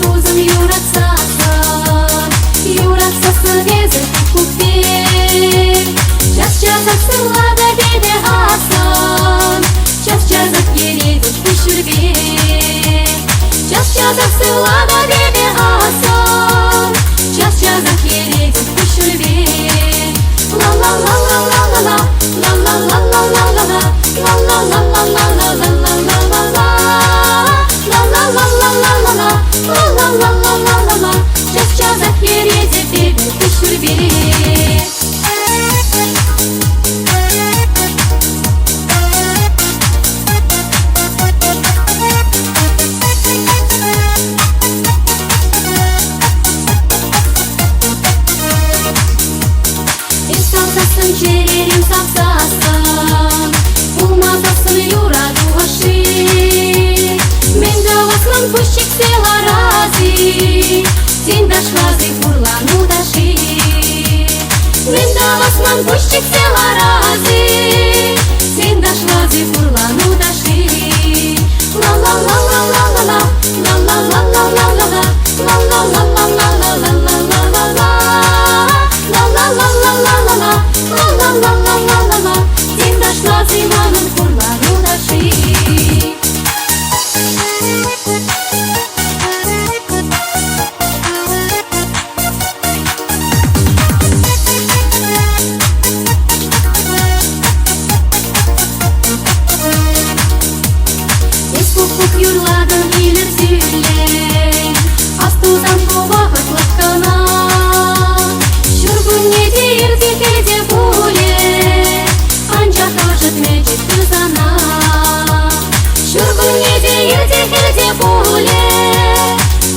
tuzun yuratsasan ezi kupir. Час-часак лада беде асан, час-часак ередет пишурбе. Час-часак лада беде асан, час-часак ередет пишурбе. Ла-ла-ла-ла-ла-ла-ла, ла-ла-ла-ла-ла-ла-ла, ла-ла-ла-ла-ла-ла-ла-ла-ла-ла, ла-ла-ла-ла-ла-ла-ла, ла-ла-ла-ла-ла-ла-ла. Час-часак ередет беде пишурбе. Çererim sapsasın, bulmazasın yuradu haşı. Men davaslan puşçik sela razi, sen daşlazi furlanu daşı. Men davaslan puşçik sela razi, sen daşlazi furlanu daşı. La la la la la la la, la la la la la la la, la la la la la la la la la la la. La la la la la la la, la la la la la la la. Sen daşla zimanın kurbanı daşı. Eskukuk yurladın ilir sülley, astuzan kova hırtlıkkana. Не дерти хельде пуле, анчах кажет мечет тюзана. Шургун не дерти хельде пуле,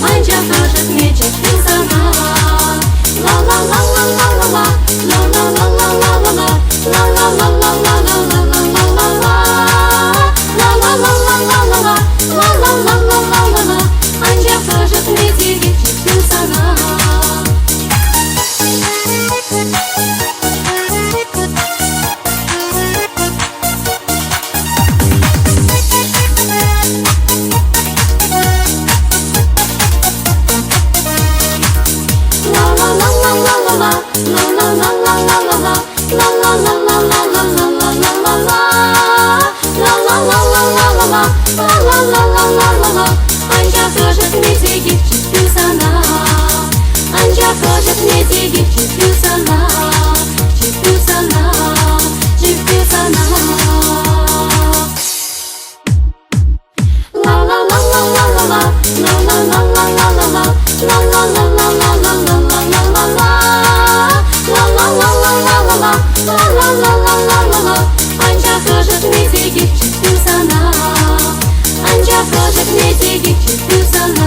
анчах кажет мечет тюзана. La la la la la la la, la la la la la la la, la la la la la la la la la la la, la la la la la la la, la la la la la la la. Анчах кажет мечет тюзана. Анчах кажет метеги чистюсана, анчах кажет метеги чистюсана, чистюсана, чистюсана. La la la la la la la, la la la la la la la, la la la la la la la la la la la, la la la la la la la, la la la la la la la. Анчах кажет метеги чистюсана, анчах кажет метеги чистюсана.